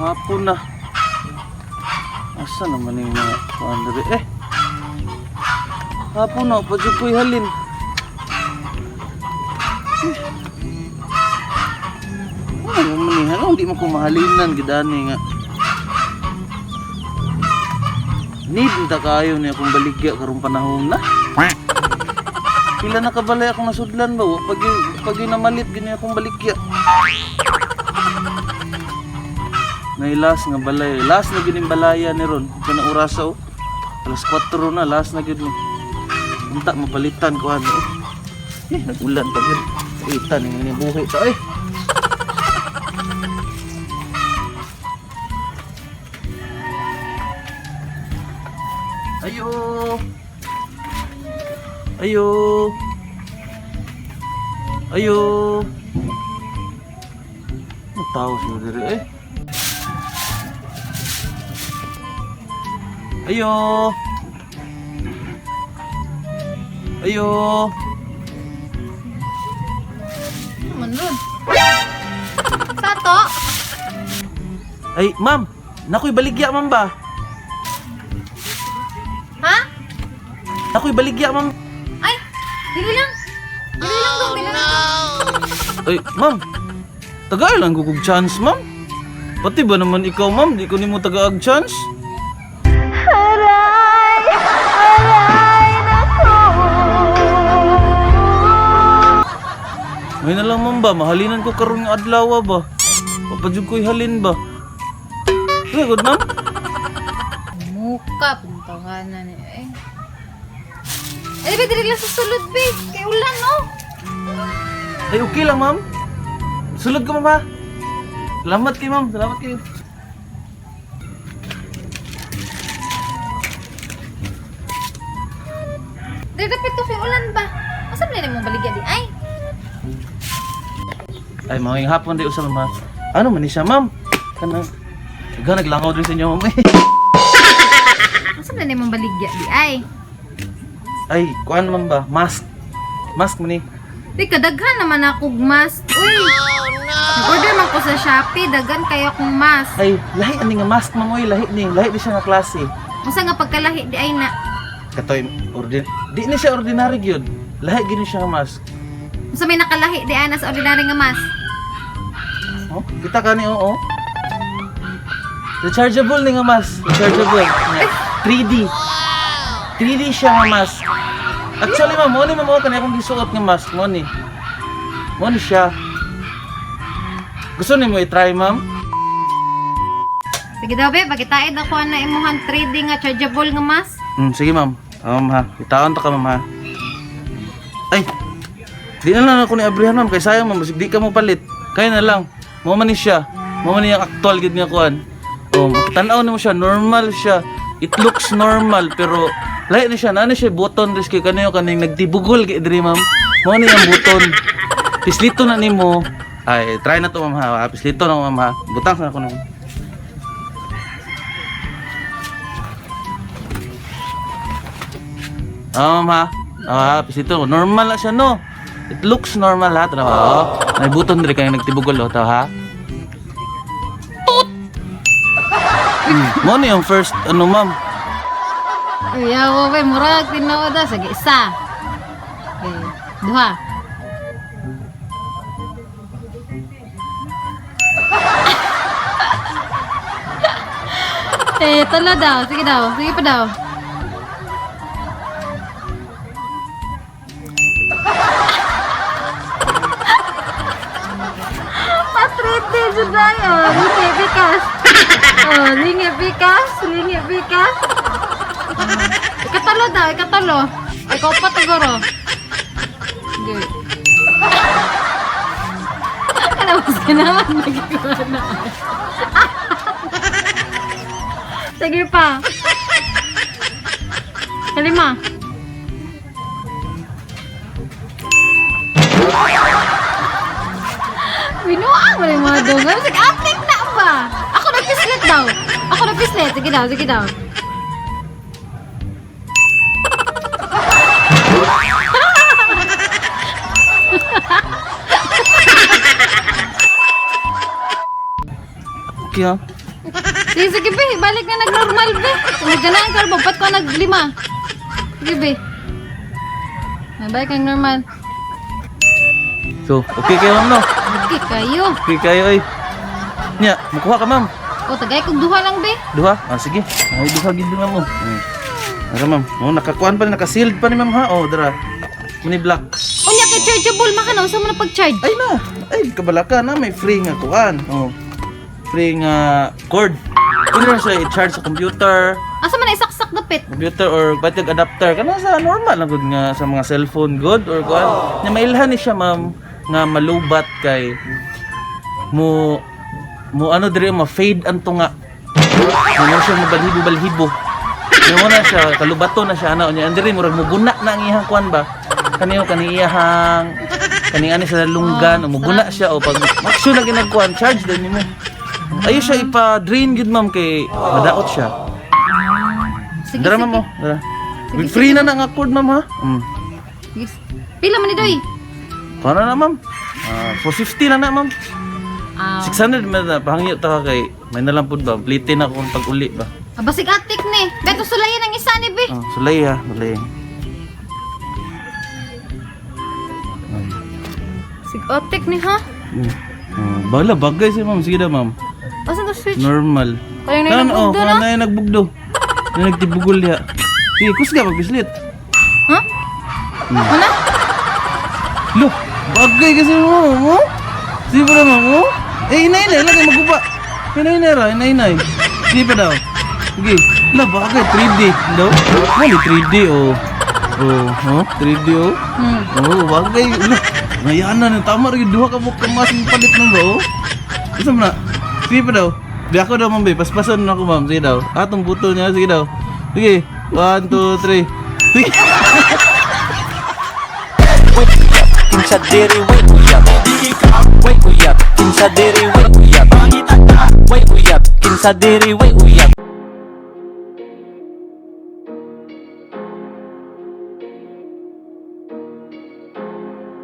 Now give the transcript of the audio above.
Hapon na. Asa naman yung mga kuandari? Hapon na, pa dyan ko'y halin. Ano naman eh, hindi mo kumahalinan, gidani nga. Need ta kayo niya kung baligya karong panahon na. Pila nakabalay akong nasudlan ba? Pag namalit, ganyan akong baligya. Nailas nga balay. Last na gining balaya ni Ron. Ito na orasa o. Alas 4 na. Last na gining. Unta mapalitan ko ano eh. Nag-ulan pa gin. Itan yung inibuhi ito eh. Ayo. Ayo. Ayo. Ang tao siya diri eh. Ayo. Ayo. Manun. Sato. Ay, ma'am. Nakoy baligya, ma'am ba? Ha? Nakoy baligya, ma'am. Ay, dili lang. Dili lang dong, dili lang dong. Ay, ma'am. Tagay lang kukog chance, ma'am. Pati ba naman ikaw, ma'am? Di ko nimo tagaag chance. May na lang, ma'am ba? Mahalinan ko karon nga adlaw ba? Papadyog ko'y halin ba? Okay, good, ma'am. Muka, puntawanan eh. Ay, ba, dili lang sa sulod, be. Kay ulan, no? Ay, okay lang, ma'am. Sulod ko, ma'am, ha? Salamat kayo, ma'am. Salamat kayo. Dili dapat to kay ulan ba? Asa man mo baligya di ay? Ay, mga hapon di usap, ma'am. Ano man ni siya, ma'am? Kana, naglangaw din sa inyo, ma'am. Asa man mo baligya di ay? Ay, kuan naman ba? Mask. Mask mo ni. Di kadaghan naman akong mask. Uy. Nag-order man ko sa Shopee, daghan kayo akong mask. Ay, lahi ani nga mask, ma'am. Uy, lahi ni. Lahi di siya nga klase. Unsa nga pagkalahi di ay na? Katoy, di ni siya ordinary gyud. Lahi gyud siya nga mask. Unsa may nakalahi di ay na sa ordinary nga mask? Oh, kita ka ni oo. Rechargeable ni nga mask. Rechargeable. 3D. 3D siya nga mask. Actually, ma'am, mo ni ma'am kanay akong gisuot nga mask mo ni. Mo ni siya. Gusto ni mo i-try, ma'am? Sige daw be, pagkitaid ako na imuhan 3D nga chargeable nga mask. Sige, ma'am. Ha. Itaon ta ka, ma'am, ha. Ay. Di na lang ako ni abrihan, ma'am. Kaya sayang, ma'am. Di ka mo palit. Kaya na lang. Mo man ni siya. Mo man yung actual gid nga kuan. Oh, makitanaw nimo siya, normal siya. It looks normal pero lahi na siya, nano siya button riski kanayo kaning nagtibugol kay diri, ma'am. Mo ni ang button. Pislito na nimo. Ay, try na to, ma'am, ha. Pislito na, ma'am, ha. Butang sa ako na. Ma'am, ha. Pislito. Normal na siya, no. It looks normal, ha. Tara, oh. May button diri kay nagtibugol, oh, ta, ha. Mo ni yung first ano, ma'am. Ay, yawa be, murag tinood da sige isa. Okay, duha. Talo daw, sige pa daw. Patrete judayo, lingi bikas. Oh, lingi bikas. Ikatalo. Ikaw pa siguro. Sige. Kalawas ka naman nagagawa na. Sige pa. Kalima. Binuang mo yung mga dungan. Sige, aplik na ba? Ako nag-pislet daw. Sige daw. Okay, ha. Sige, sige, be. Balik na nag-normal, be. Nagganaan ka, ba't ko nag-5? Sige, be. Balik na normal. So, okay kayo ma'am no? Okay kayo. Okay kayo ay. Nya, makuha ka ma'am. O, tagay kong duha lang, be. Duha? Ah, sige. Ay, duha gid ma'am mo. Ara ma'am. Oh, nakakuan pa, naka-sealed pa ni ma'am ha. Oh, dara. Muni black. Unya ka chargeable makana unsa man pag-charge? Ay na. Ay, kabalaka na may free nga kuan. Oh. Free nga cord. Pwede na siya i-charge sa computer, Asa man isaksak dapit? or battery adapter kana sa normal lang gud nga sa mga cellphone good or kuan. Nya mailhan ni siya ma'am nga malubat kay mo ano dire ma-fade ang tunga. Ano siya mabalhibo-balhibo. Mo na siya kalubato na siya ana nya andiri murag muguna na ang iyang kuan ba. Kaniyo kaniyahang ani sa lunggan muguna siya o pag action na ginagkuan charge din nimo. Ayo siya ipa-drain gid ma'am kay madaot siya. Sige, Dara sige. ma'am mo. Dara. With free na nga cord ma'am ha. Yes. Pila man ni doy? Paano na ma'am? 450 lang na ma'am. 600 man na pahangyo ta ka kay may nalang pud ba plitin ako pag uli ba. Basig atik ni. Beto sulayan ang isa ni, be. Sulay ha, sulay. Basig atik ni, ha? Bala bagay siya ma'am. Sige na ma'am. Asa to switch? Normal. Kaya na yung bugdo na? na yung nagbugdo. Na nagtibugol ya. Sige, kusga pag-bislit. Ha? Ano? Lo, bagay kasi mo. Sige pa na ma'am mo. Inay-inay, lagay maguba. Inay-inay ra, inay-inay. Sige pa daw. Sige. La, bagay, 3D. Daw? Ano 3D oh. 3D oh. Oh, bagay. Lo, ngayanan, tama rin. Duha ka mo kamasing palit ng ba oh. Isa mo na. Sige pa daw. Di ako daw ma'am, paspasan na ako ma'am. Sige daw. Atong buto niya, sige daw. Sige. 1, 2, 3. Sige. Kinsa diri wait uyab wait uyab kinsa diri wait uyab wait uyab kinsa diri wait uyab